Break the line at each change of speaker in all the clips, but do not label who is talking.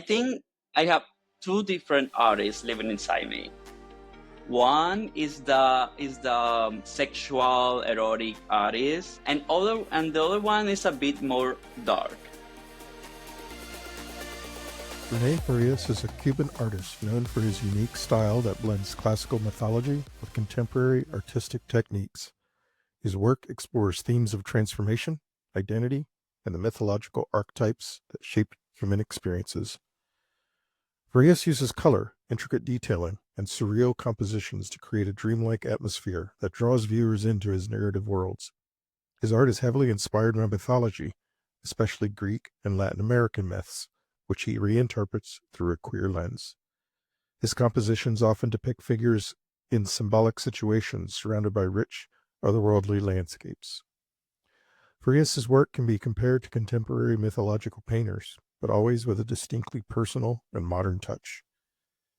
think I have two different artists living inside me. One is the sexual erotic artist, and the other one is a bit more dark.
Rene Farias is a Cuban artist known for his unique style that blends classical mythology with contemporary artistic techniques. His work explores themes of transformation, identity, and the mythological archetypes that shape human experiences. Farias uses color, intricate detailing, and surreal compositions to create a dreamlike atmosphere that draws viewers into his narrative worlds. His art is heavily inspired by mythology, especially Greek and Latin American myths, which he reinterprets through a queer lens. His compositions often depict figures in symbolic situations surrounded by rich, otherworldly landscapes. Farias's work can be compared to contemporary mythological painters, but always with a distinctly personal and modern touch.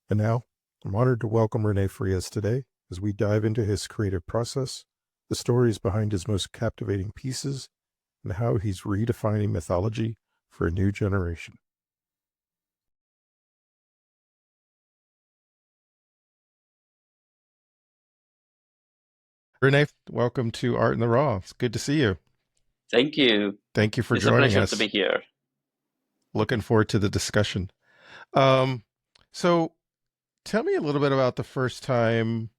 And now, I'm honored to welcome Rene Farias today as we dive into his creative process, the stories behind his most captivating pieces, and how he's redefining mythology for a new generation. Rene, welcome to Art in the Raw. It's good to see you.
Thank you.
Thank you for
It's
joining
a pleasure
us.
to be here.
Looking forward to the discussion. So tell me a little bit about the first time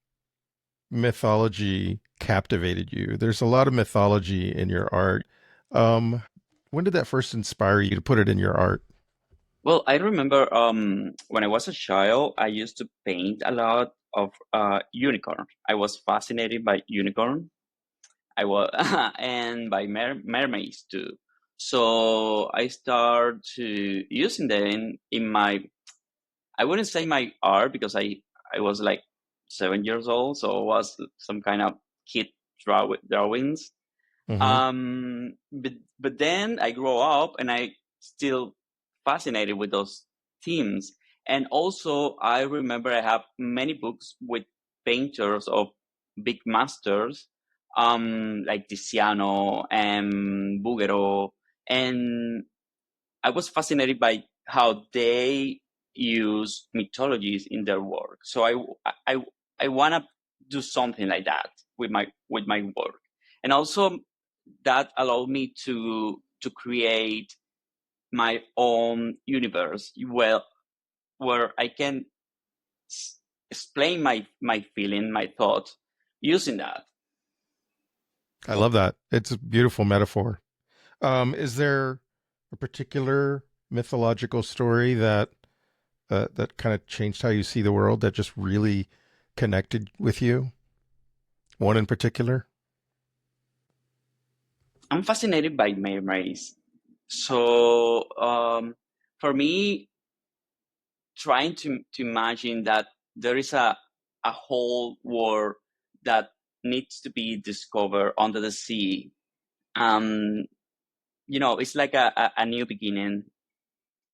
mythology captivated you. There's a lot of mythology in your art. When did that first inspire you to put it in your art?
Well, I remember when I was a child, I used to paint a lot of unicorn. I was fascinated by unicorn. I was and by mermaids too. So I started to using them in my. I wouldn't say my art because I was like 7 years old, so it was some kind of kid drawings.
Mm-hmm.
But then I grow up and I still fascinated with those themes. And also I remember I have many books with painters of big masters, like Tiziano and Bouguereau, and I was fascinated by how they use mythologies in their work. So I I want to do something like that with my work, and also that allowed me to create my own universe where I can explain my feeling, my thought using that.
I love that. It's a beautiful metaphor. Is there a particular mythological story that kind of changed how you see the world, that just really connected with you? One in particular?
I'm fascinated by mermaids. So for me, trying to imagine that there is a whole world that needs to be discovered under the sea. Um, it's like a new beginning.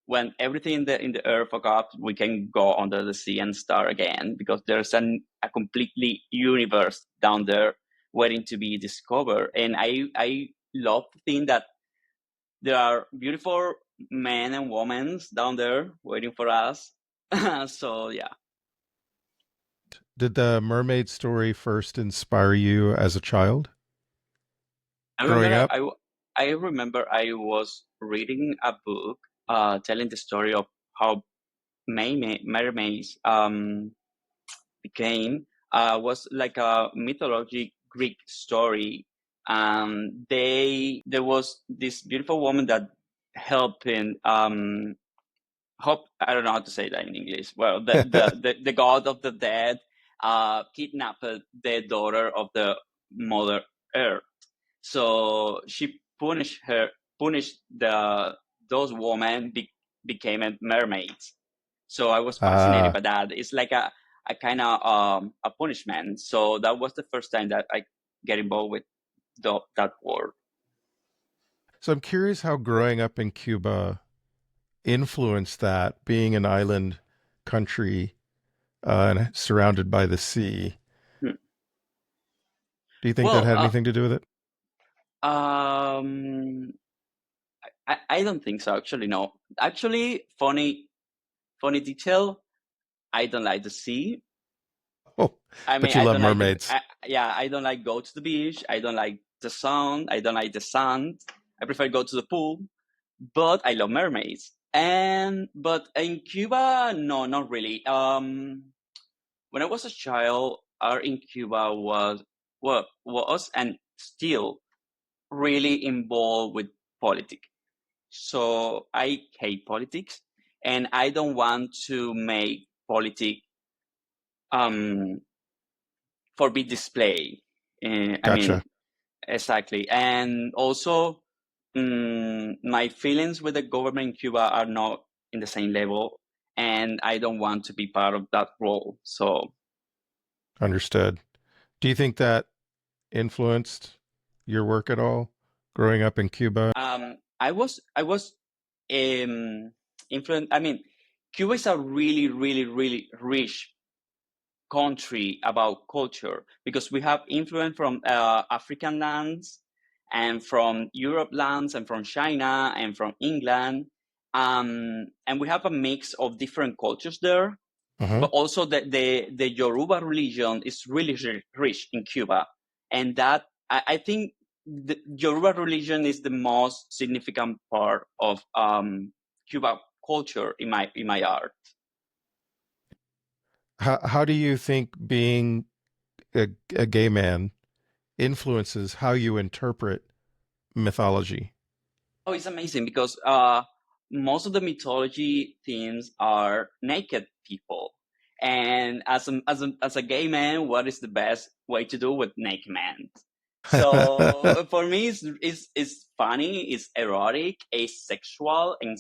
When everything in the earth forgot, we can go under the sea and start again because there's a completely universe down there waiting to be discovered. And I love to think that there are beautiful men and women down there waiting for us. So yeah.
Did the mermaid story first inspire you as a child
I
growing
remember
up?
I remember I was reading a book telling the story of how mermaids became was like a mythology Greek story. There was this beautiful woman that helping hope I don't know how to say that in English. Well, the god of the dead kidnapped the daughter of the mother Earth. So she punished those women became mermaids. So I was fascinated
Ah,
by that. It's like a kind of a punishment. So that was the first time that I get involved with that word.
so I'm curious how growing up in Cuba influenced that, being an island country and surrounded by the sea.
Hmm.
Do you think that
Well,
had anything to do with it?
um, I don't think so. Actually, no. Actually, funny. Funny detail, I don't like the sea.
Oh,
I
but
mean,
you
I
love
don't like
mermaids.
yeah, I don't like go to the beach. I don't like the sun. I don't like the sand. I prefer go to the pool, but I love mermaids. But in Cuba, no, not really. When I was a child, art in Cuba was and still really involved with politics. So I hate politics, and I don't want to make politics um for big display. I mean,
Gotcha.
exactly. And also, my feelings with the government in Cuba are not in the same level, and I don't want to be part of that role. So,
Understood. Do you think that influenced your work at all growing up in Cuba?
I was influenced. I mean, Cuba is a really, really, really rich country about culture because we have influence from African lands and from Europe lands and from China and from England. And we have a mix of different cultures there,
Hmm.
but also the Yoruba religion is really rich in Cuba. And that I think the Yoruba religion is the most significant part of Cuba culture in my art.
How do you think being a gay man influences how you interpret mythology?
Oh, it's amazing because most of the mythology themes are naked people. And as a gay man, what is the best way to do with naked man? So for me, it's funny, it's erotic, it's sexual, and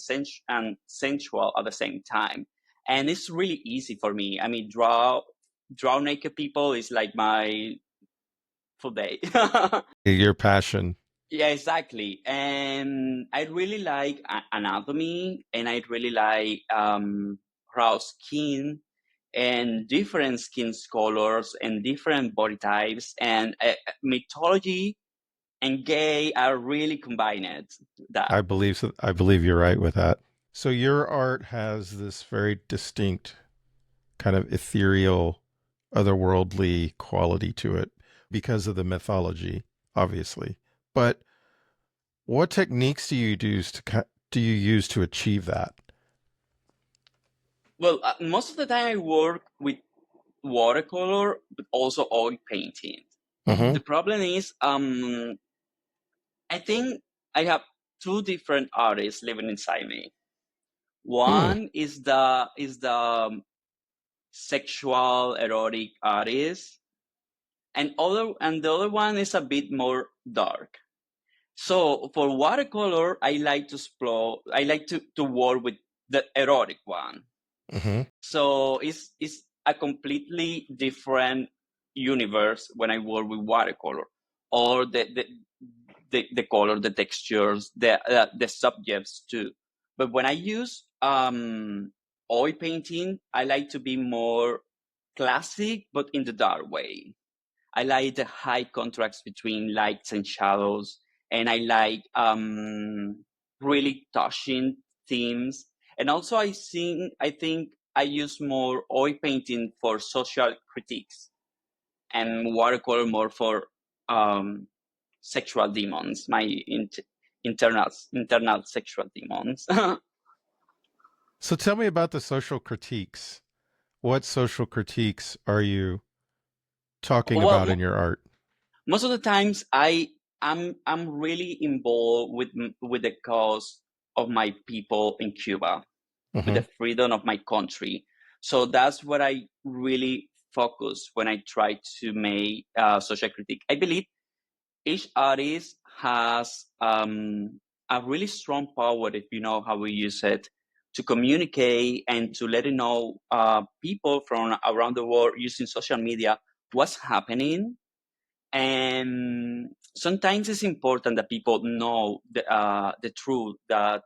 sensual at the same time. And it's really easy for me. I mean, draw naked people is like my full day.
Your passion.
Yeah, exactly. And I really like anatomy, and I really like raw skin and different skin colors and different body types. And mythology and gay are really combined. That.
I believe you're right with that. So your art has this very distinct kind of ethereal, otherworldly quality to it because of the mythology, obviously. But what techniques do you use to achieve that?
Well, most of the time I work with watercolor, but also oil painting.
Hmm.
The problem is, I think I have two different artists living inside me.
Hmm.
One is the sexual erotic artist, and the other one is a bit more dark. So for watercolor, I like to explore. I like to work with the erotic one.
Hmm.
So it's a completely different universe when I work with watercolor, or the color, the textures, the subjects too. But when I use oil painting, I like to be more classic, but in the dark way. I like the high contrast between lights and shadows, and I like really touching themes. And also, I think I use more oil painting for social critiques and watercolor more for um, sexual demons, my internal sexual demons.
So tell me about the social critiques. What social critiques are you talking
Well,
about in your art?
most of the times I'm really involved with the cause of my people in Cuba, with
Hmm.
the freedom of my country. So that's what I really focus when I try to make social critique. I believe each artist has a really strong power if you know how we use it to communicate and to let it know people from around the world using social media what's happening. And sometimes it's important that people know the truth that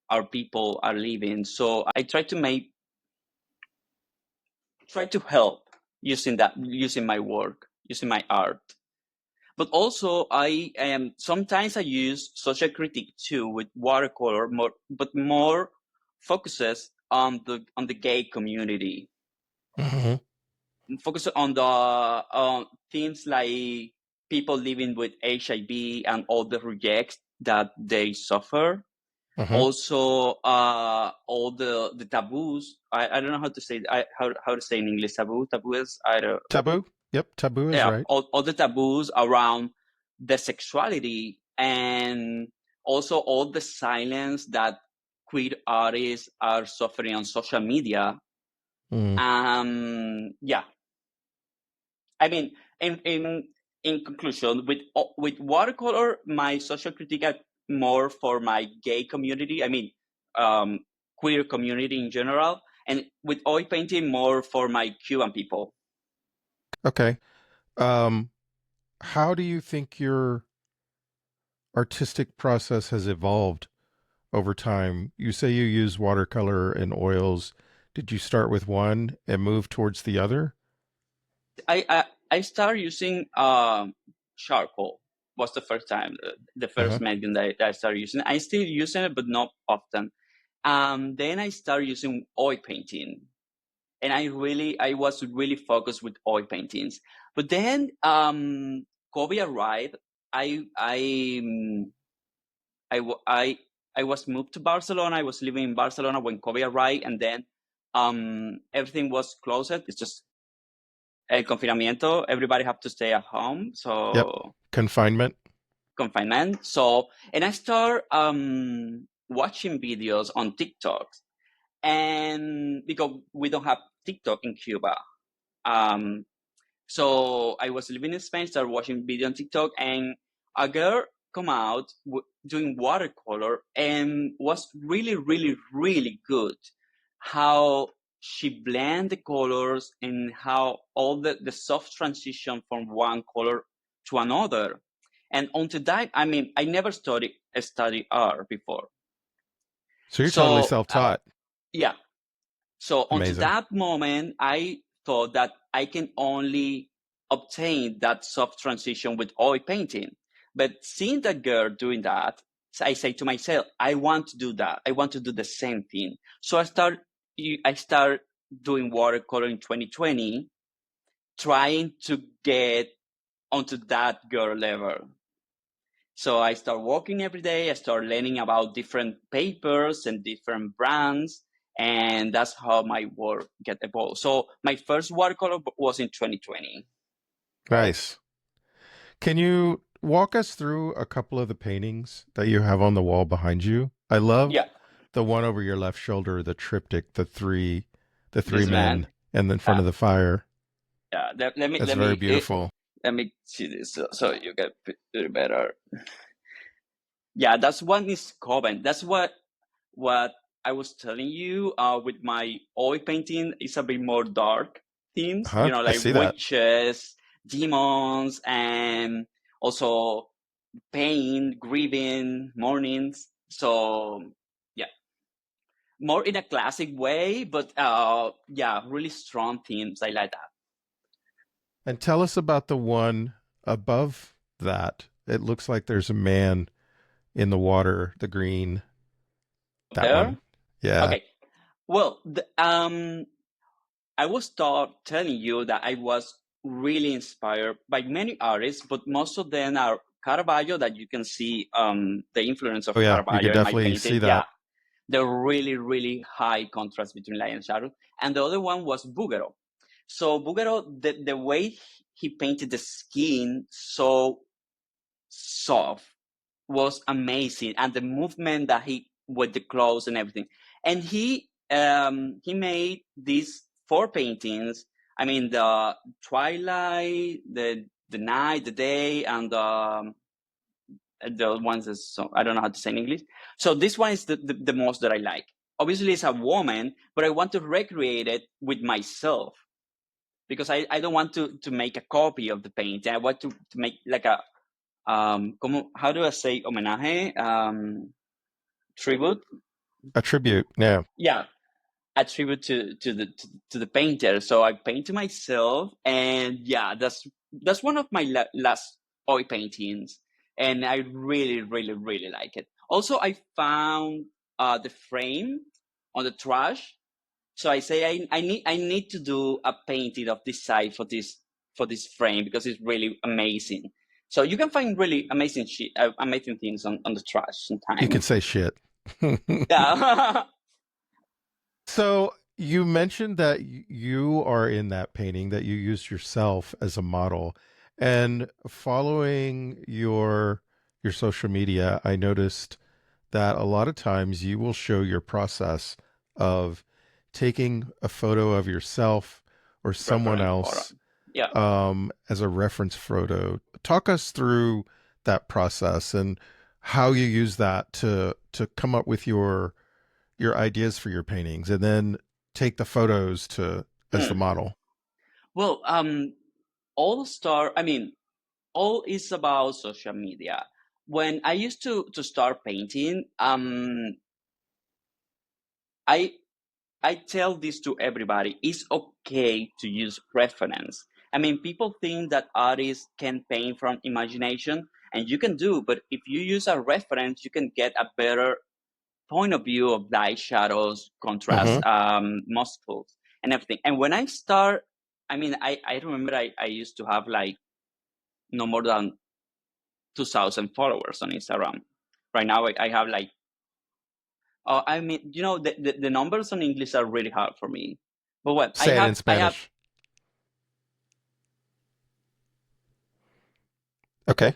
our people are living. So I try to help using my work, using my art. But also I am sometimes I use social critique too with watercolor more, but more focuses on the gay community.
Mhm.
Focus on the themes like people living with HIV and all the rejects that they suffer.
Mhm.
Also, all the taboos. I don't know how to say how to say in English taboo is I don't
Taboo? Yep, taboo is
yeah,
right.
all the taboos around the sexuality, and also all the silence that queer artists are suffering on social media.
Mm.
Yeah, I mean, in conclusion, with watercolor, my social critique are more for my gay community. I mean, um, queer community in general, and with oil painting, more for my Cuban people.
Okay. Um, how do you think your artistic process has evolved over time? You say you use watercolor and oils. Did you start with one and move towards the other?
I started using charcoal. Was the first time, the
Uh-huh.
first medium that I started using. I still using it, but not often. Then I started using oil painting, and I was really focused with oil paintings. But then COVID arrived. I w- I was moved to Barcelona. I was living in Barcelona when COVID arrived, and then everything was closed. It's just el confinamiento. Everybody have to stay at home,
Yep.
so
Confinement.
confinement. So, and I start watching videos on TikTok, and because we don't have TikTok in Cuba. Um, So I was living in Spain, started watching video on TikTok, and a girl come out doing watercolor and was really, really, really good. How she blend the colors and how all the soft transition from one color to another. And onto that, I mean, I never studied art before.
So you're totally
So
self-taught.
yeah, so onto
Amazing.
that moment, I thought that I can only obtain that soft transition with oil painting. But seeing that girl doing that, I say to myself, I want to do that. I want to do the same thing. So I start doing watercolor in 2020, trying to get onto that girl level. So I start working every day. I start learning about different papers and different brands, and that's how my work get evolved. So my first watercolor was in 2020.
Nice. Can you walk us through a couple of the paintings that you have on the wall behind you? I love
Yeah,
the one over your left shoulder, the triptych, the three
this man.
men and in
Uh,
front of the fire.
yeah, let me
That's
let
very
me
beautiful.
let me see this so you get it better. Yeah, that's one is Coven. That's what I was telling you. With my oil painting, it's a bit more dark themes.
Huh? I
Like
see that.
witches, demons, and also pain, grieving, mournings. So yeah, more in a classic way, but yeah, really strong themes. I like that.
And tell us about the one above that. It looks like there's a man in the water, the green, that one.
There.
Yeah.
Okay. Well, I was telling you that I was really inspired by many artists, but most of them are Caravaggio, that you can see the influence
Oh
of
yeah, you could
Caravaggio in my
definitely see
painting. Yeah,
that.
the really, really high contrast between light and shadow. And the other one was Bouguereau. So Bouguereau, the way he painted the skin so soft was amazing, and the movement that he with the clothes and everything. And he made these four paintings. I mean, the twilight, the night, the day, and the ones that, so I don't know how to say in English. So this one is the most that I like. Obviously, it's a woman, but I want to recreate it with myself because I don't want to make a copy of the painting. I want to make like a how do I say homenaje? Tribute?
A tribute. Yeah.
Yeah, a tribute to the painter. So I paint to myself, and yeah, that's one of my last oil paintings, and I really, really, really like it. Also, I found the frame on the trash, So I say I need to do a painting of this side for this frame because it's really amazing. So you can find really amazing things on the trash
You can
sometimes.
say shit.
Yeah.
So you mentioned that you are in that painting, that you used yourself as a model. And following your social media, I noticed that a lot of times you will show your process of taking a photo of yourself or someone
Reference photo.
else
Yeah.
as a reference photo. Talk us through that process and how you use that to come up with your ideas for your paintings and then take the photos to as the
Mm.
model.
Well, I mean, all is about social media. When I used to start painting, I I tell this to everybody. It's okay to use reference. I mean, people think that artists can paint from imagination, and you can do, but if you use a reference, you can get a better point of view of light, shadows,
Hmm.
contrast, muscles, and everything. And when I start, I mean, I remember I used to have like no more than 2,000 followers on Instagram. Right now, I have like, I mean, the numbers on English are really hard for me. But what
Say it in
I have,
Spanish. Okay.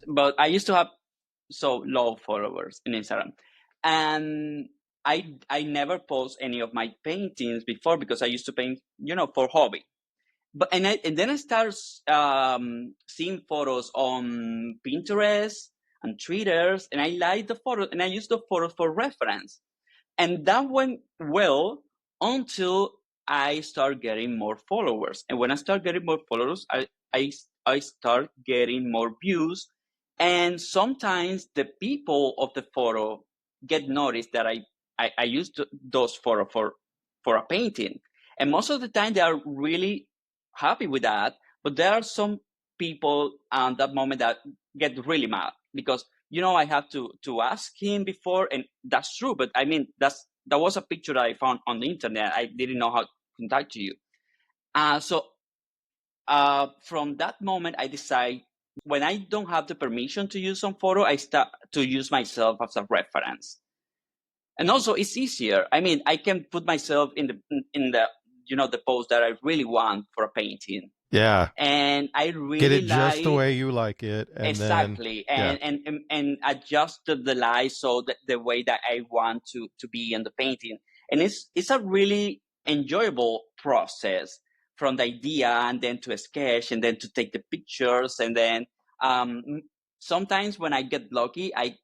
but I used to have so low followers in Instagram, and I never post any of my paintings before because I used to paint, for hobby. But and then I start seeing photos on Pinterest and Twitter, and I like the photos, and I use the photos for reference. And that went well until I start getting more followers. And when I start getting more followers, I, I start getting more views. And sometimes the people of the photo get noticed that I used those photos for a painting. And most of the time they are really happy with that. But there are some people at that moment that get really mad because I have to ask him before, and that's true. But I mean, that was a picture that I found on the internet. I didn't know how to contact you. So from that moment, I decide when I don't have the permission to use some photo, I start to use myself as a reference. And also, it's easier. I mean, I can put myself in the the pose that I really want for a painting,
Yeah.
and I
Get
really
it just the
like.
way you like it and then
Exactly,
yeah.
and adjusted the light so that the way that I want to be in the painting, and it's a really enjoyable process from the idea and then to a sketch and then to take the pictures and then um, sometimes when I get lucky, I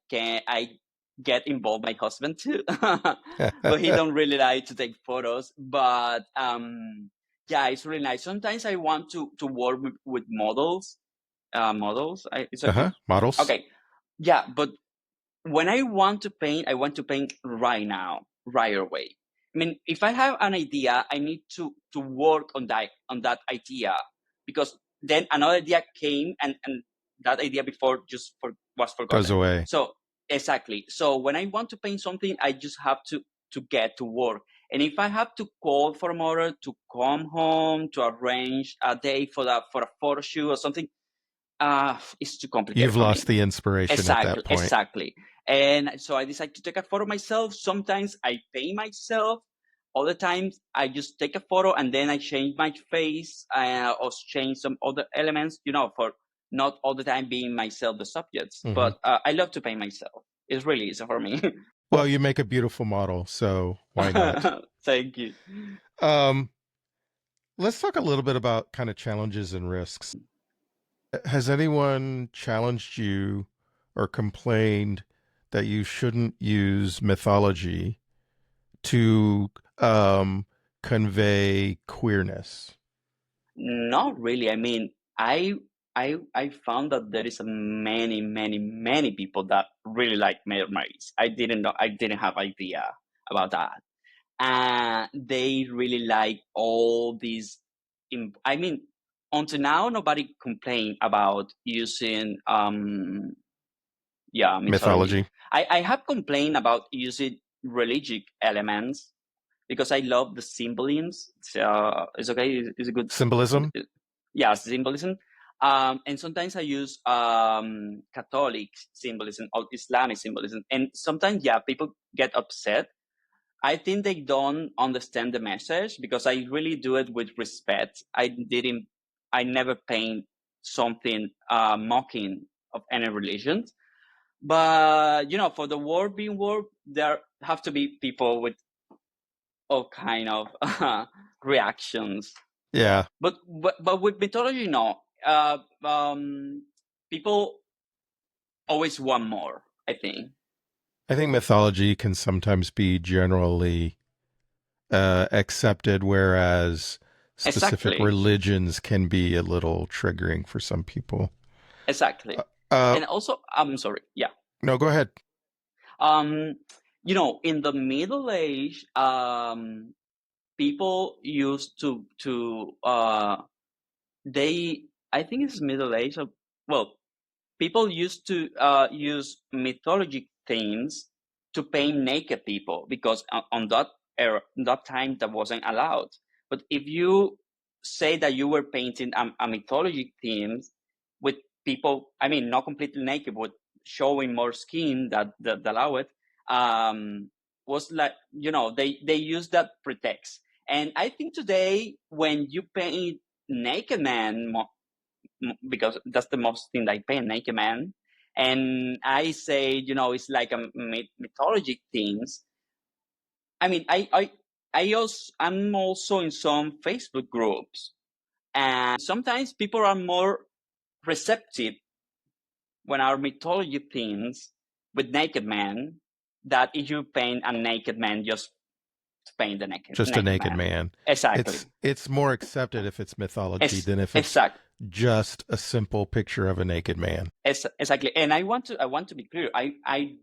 get involved my husband too, but he don't really like to take photos, but yeah, it's really nice. Sometimes I want to work with models. It's a good.
Uh-huh. Models.
Okay, yeah, but when I want to paint right now, right away. I mean, if I have an idea, I need to work on that idea because then another idea came and that idea before was
Goes
forgotten.
away.
So exactly. So when I want to paint something, I just have to get to work. And if I have to call for a model to come home to arrange a day for a photo shoot or something, it's too complicated
You've
for
lost
me.
the inspiration at
Exactly,
that point.
exactly. And so I decide to take a photo myself. Sometimes I paint myself. Other times I just take a photo and then I change my face or change some other elements, for not all the time being myself the subjects.
Hmm.
But I love to paint myself. It's really easy for me.
Well, you make a beautiful model, so why not?
Thank you.
Um, let's talk a little bit about kind of challenges and risks. Has anyone challenged you or complained that you shouldn't use mythology to convey queerness?
Not really. I mean, I found that there is many, many, many people that really like mermaids. I didn't know. I didn't have idea about that. They really like all these. I mean, until now, nobody complained about using yeah, mythology.
Mythology.
I have complained about using religious elements, because I love the symbolisms. It's okay. Is it good?
Symbolism?
Yeah, symbolism. And sometimes I use Catholic symbolism or Islamic symbolism. And sometimes, yeah, people get upset. I think they don't understand the message because I really do it with respect. I never paint something mocking of any religion. But, for the world being world, there have to be people with all kind of reactions.
Yeah.
But with mythology, no. People always want more, I think.
I think mythology can sometimes be generally accepted, whereas specific
Exactly.
religions can be a little triggering for some people.
Exactly.
Uh,
And also, I'm sorry. Yeah.
no, go ahead.
Um, in the Middle Age, people used to they I think it's Middle Age. Well, people used to use mythology themes to paint naked people because on that era, that time, that wasn't allowed. But if you say that you were painting a mythology theme with people, I mean, not completely naked, but showing more skin that allow it, was like, they use that pretext. And I think today, when you paint naked man, because that's the most thing I paint, naked man, and I say, it's like a mythology things. I mean, I'm also in some Facebook groups, and sometimes people are more receptive when our mythology themes with naked man, that if you paint a naked man, just to paint the naked
Just a
naked
naked
man.
man.
Exactly.
It's more accepted if it's mythology than if it's
Exact.
just a simple picture of a naked man.
Exactly. And I want to be clear. I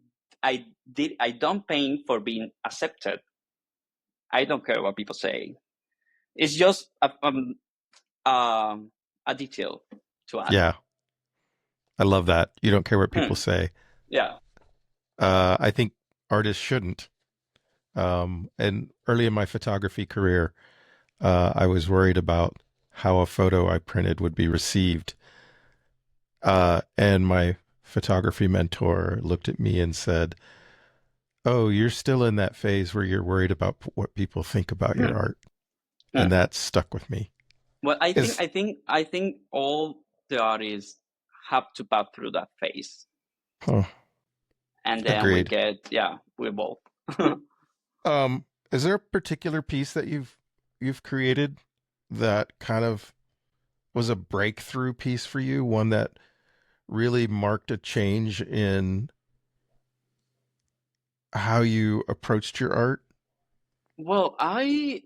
don't paint for being accepted. I don't care what people say. It's just a detail to add.
Yeah, I love that. You don't care what people say.
Yeah.
I think artists shouldn't. And early in my photography career, I was worried about how a photo I printed would be received. And my photography mentor looked at me and said, "Oh, you're still in that phase where you're worried about what people think about your
Hmm.
art."
Hmm.
And that stuck with me.
Well, I think
Is
I think I think all the artists have to pass through that phase,
oh,
and then
agreed.
we evolve.
Is there a particular piece that you've created that kind of was a breakthrough piece for you, one that really marked a change in how you approached your art?
Well, I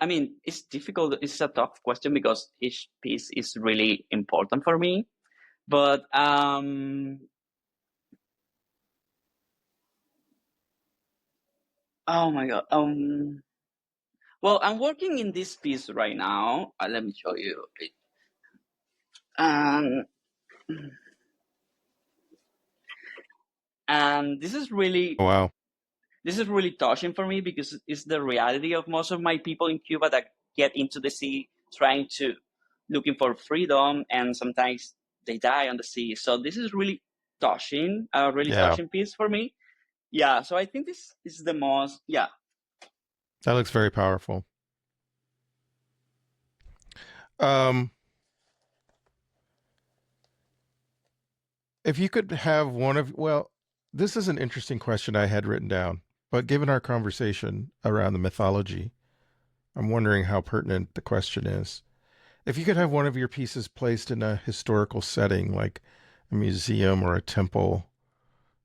mean, it's difficult. It's a tough question because each piece is really important for me. But oh my God. Well, I'm working in this piece right now. Let me show you. Um, and
Wow.
this is really touching for me because it's the reality of most of my people in Cuba that get into the sea trying to looking for freedom, and sometimes they die on the sea. So this is really touching, a really
Yeah,
touching piece for me. Yeah, so I think this is the most, yeah.
that looks very powerful. Um, if you could have one of, well, this is an interesting question I had written down, but given our conversation around the mythology, I'm wondering how pertinent the question is. If you could have one of your pieces placed in a historical setting, like a museum or a temple,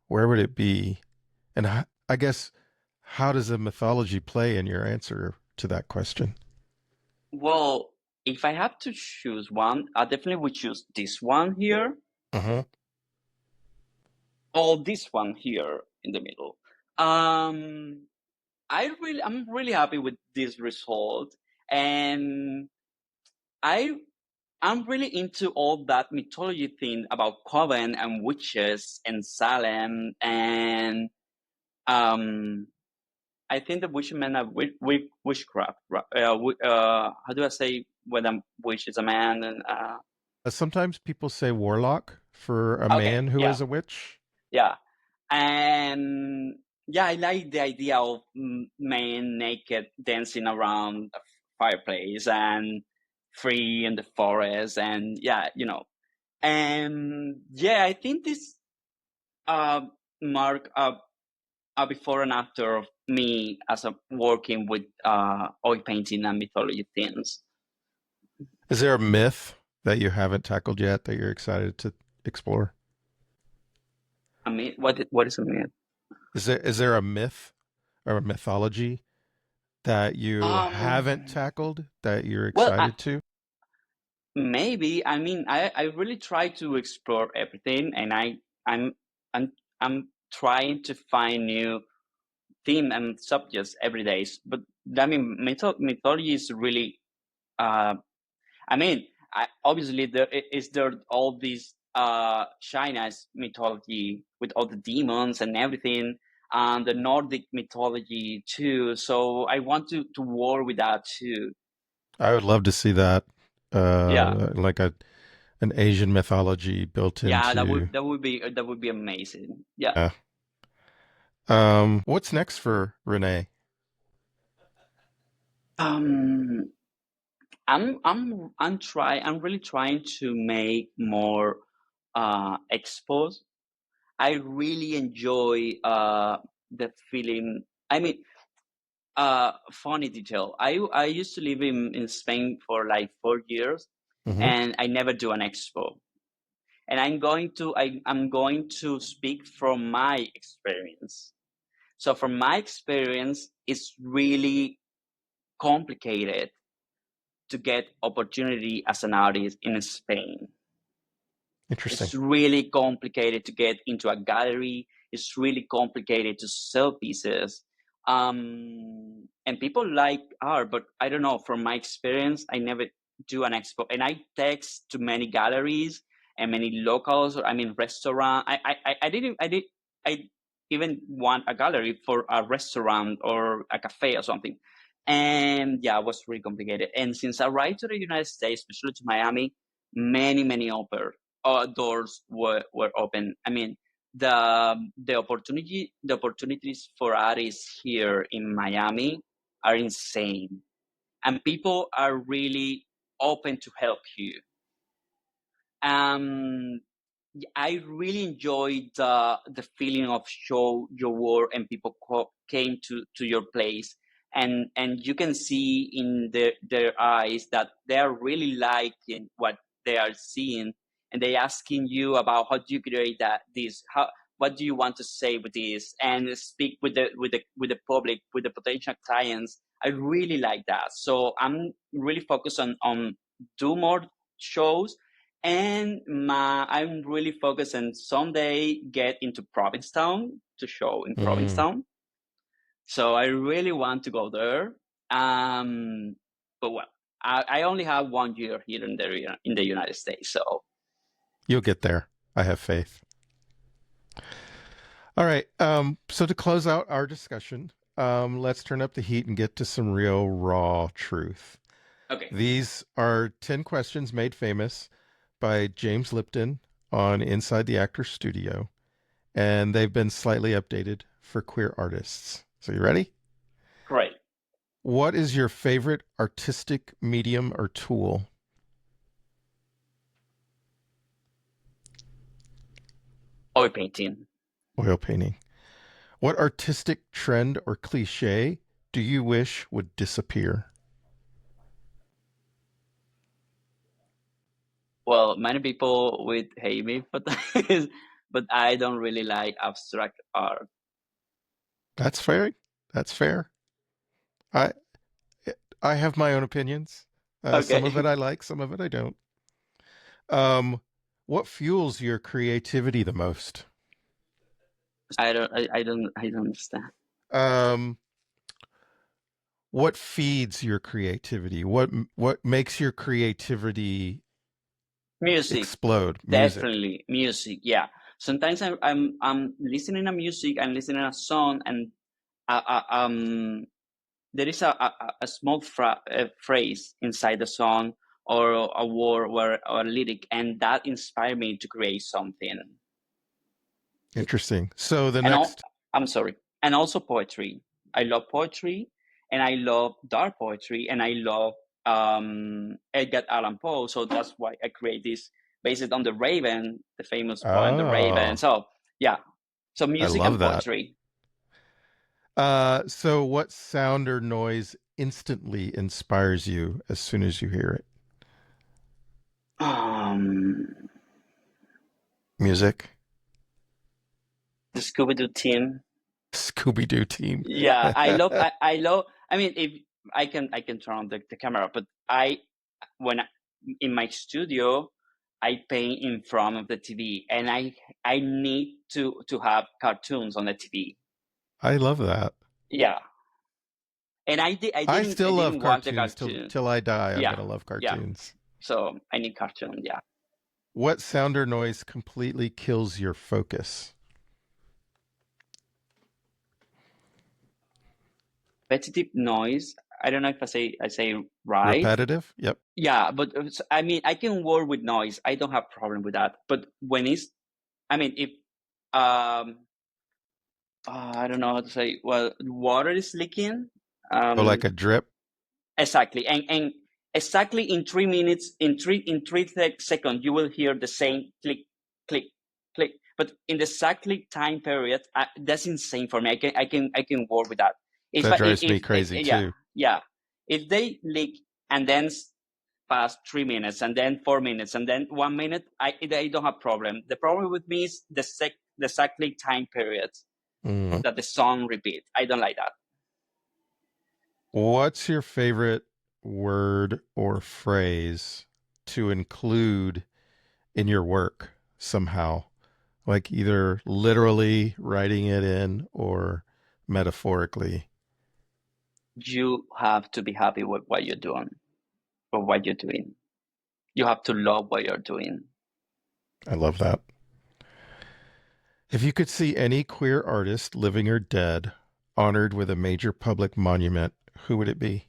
where would it be? And I guess, how does the mythology play in your answer to that question?
Well, if I have to choose one, I definitely would choose this one here,
Uh-huh.
or this one here in the middle. Um, I'm really happy with this result, and I I'm really into all that mythology thing about coven and witches and Salem and um I think the wishmen are witchcraft. How do I say when a witch is a man? And
Sometimes people say warlock for a
okay,
man who
yeah,
is a witch.
yeah, and yeah, I like the idea of men naked dancing around a fireplace and free in the forest, and yeah, and yeah, I think this uh mark a before and after of me as a working with oil painting and mythology themes.
Is there a myth that you haven't tackled yet that you're excited to explore?
I mean, what is a myth?
Is there a myth or a mythology that you haven't
Um,
tackled that you're
well,
excited to?
maybe. I mean, I really try to explore everything, and I'm I'm I'm trying to find new theme and subjects every day. But I mean, mythology is really uh, I mean, obviously there all these China's mythology with all the demons and everything, and the Nordic mythology too. So I want to war with that too.
I would love to see that,
Yeah,
like an Asian mythology built
yeah,
into.
that would be amazing. Yeah.
Uh, what's next for Renee?
Um, I'm really trying to make more expos. I really enjoy the feeling. I mean, funny detail. I used to live in Spain for like 4 years,
Hmm.
and I never do an expo. And I'm going to speak from my experience. So from my experience, it's really complicated to get opportunity as an artist in Spain.
Interesting.
It's really complicated to get into a gallery. It's really complicated to sell pieces. And people like art, but I don't know. From my experience, I never do an expo, and I text to many galleries and many locals. I mean, restaurant. I even want a gallery for a restaurant or a cafe or something. And yeah, it was really complicated. And since I arrived to the United States, especially to Miami, many offers doors were open. I mean, the opportunities for artists here in Miami are insane, and people are really open to help you. Um, I really enjoyed the feeling of show your work and people came to your place, and you can see in their eyes that they are really liking what they are seeing, and they asking you about how do you create this, how, what do you want to say with this, and speak with the public, with the potential clients. I really like that, so I'm really focused on do more shows, and I'm really focused on someday get into Provincetown to show in
Mm.
Provincetown. So I really want to go there. Um, but well, I only have 1 year here in the United States. So
You'll get there. I have faith. All right. So to close out our discussion, let's turn up the heat and get to some real raw truth.
okay,
These are 10 questions made famous by James Lipton on Inside the Actors Studio, and they've been slightly updated for queer artists. So, you ready?
great.
What is your favorite artistic medium or tool?
Oil painting.
Oil painting. What artistic trend or cliche do you wish would disappear?
Well, many people would hate me for that, but I don't really like abstract art.
That's fair. That's fair. I I have my own opinions. Some of it
Okay,
I like, some of it I don't. Um, what fuels your creativity the most?
I don't understand.
Um, what feeds your creativity? What makes your creativity?
Music,
explode. Music.
definitely music. Yeah. Sometimes I'm listening to music, I'm listening to a song, and uh, uh, um there is a small phrase inside the song, or a word or a lyric, and that inspired me to create something.
Interesting. So the
And all,
next,
I'm sorry, and also poetry. I love poetry, and I love dark poetry, and I love Edgar Allan Poe. So that's why I create this based on the Raven, the famous poem, the Raven.
oh,
So yeah, so
I
music and
love that.
poetry.
So what sound or noise instantly inspires you as soon as you hear it?
Um,
Music.
the Scooby Doo team.
Scooby Doo team.
Yeah, I love. I mean, if I can turn on the camera, but when in my studio, I paint in front of the TV, and I need to have cartoons on the TV.
I love that.
Yeah, and
I
I
still love
didn't watch the
cartoons
cartoon.
till I die. I'm
Yeah,
gonna love
yeah.
cartoons.
So I need cartoon. Yeah,
What sound or noise completely kills your focus?
repetitive noise. I don't know if I say right.
Repetitive? Yep.
Yeah, but I mean, I can work with noise. I don't have problem with that. But when it's, I mean, if I don't know how to say. Well, water is leaking.
Or like
Um,
a drip.
exactly, and exactly in 3 minutes, in three seconds, you will hear the same click, click, click. But in the exactly time period, that's insane for me. I can work with that.
That drives me crazy
Yeah,
too.
yeah, if they leak and then pass 3 minutes and then 4 minutes and then 1 minute, I don't have problem. The problem with me is the exactly time period
Mm.
that the song repeat. I don't like that.
What's your favorite word or phrase to include in your work somehow? Like either literally writing it in or metaphorically.
You have to be happy with what you're doing or what you're doing. You have to love what you're doing.
I love that. If you could see any queer artist, living or dead, honored with a major public monument, who would it be?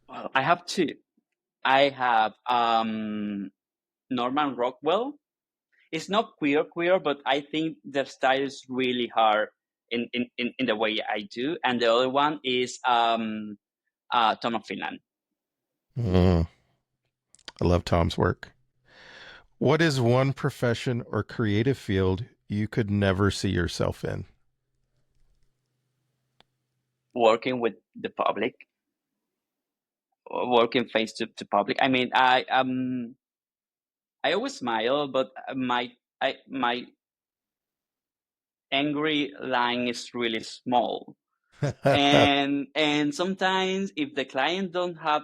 Well, I have two. I have Norman Rockwell. It's not queer, but I think the style is really hard in the way I do. And the other one is Tom of Finland.
Mm, I love Tom's work. What is one profession or creative field you could never see yourself in?
Working with the public, working face to public. I mean, I always smile, but my angry line is really small. And sometimes if the client don't have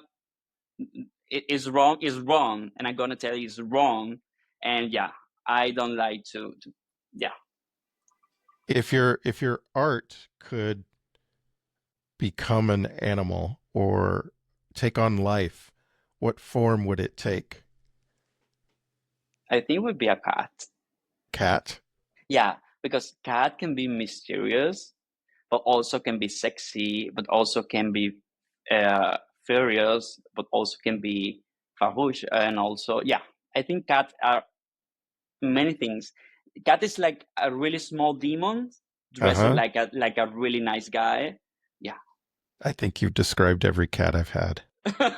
it is wrong, and I'm gonna tell you it's wrong. And yeah, I don't like to yeah.
If your art could become an animal or take on life, what form would it take?
I think it would be a cat.
Cat?
Yeah, because cat can be mysterious, but also can be sexy, but also can be furious, but also can be farouche, and also yeah. I think cats are many things. Cat is like a really small demon dressing
Uh-huh.
like a really nice guy. Yeah.
I think you've described every cat I've had.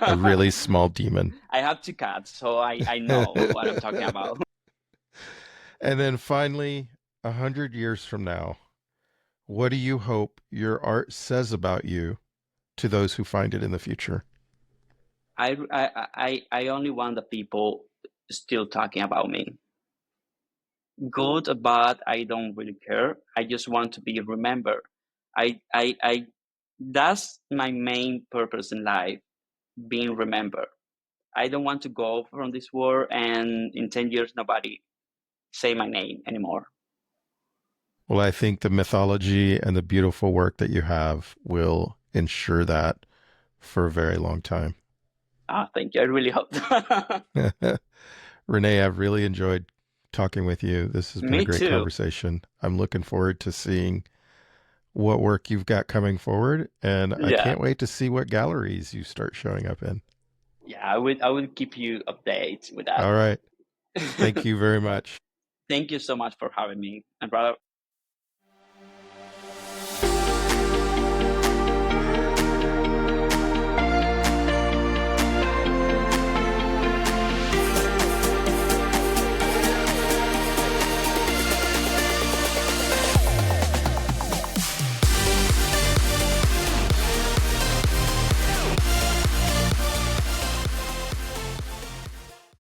A really small demon.
I have two cats, so I know what I'm talking about.
And then finally, 100 years from now, what do you hope your art says about you to those who find it in the future?
I only want the people still talking about me. Good or bad, I don't really care. I just want to be remembered. I that's my main purpose in life, being remembered. I don't want to go from this world and in 10 years nobody say my name anymore.
Well, I think the mythology and the beautiful work that you have will ensure that for a very long time.
Ah, thank you. I really hope.
Renee, I've really enjoyed talking with you. This has been a
Me
great
too.
conversation. I'm looking forward to seeing what work you've got coming forward, and I
Yeah.
can't wait to see what galleries you start showing up in.
Yeah, I would keep you updated with that.
All right. Thank you very much.
Thank you so much for having me. And brother,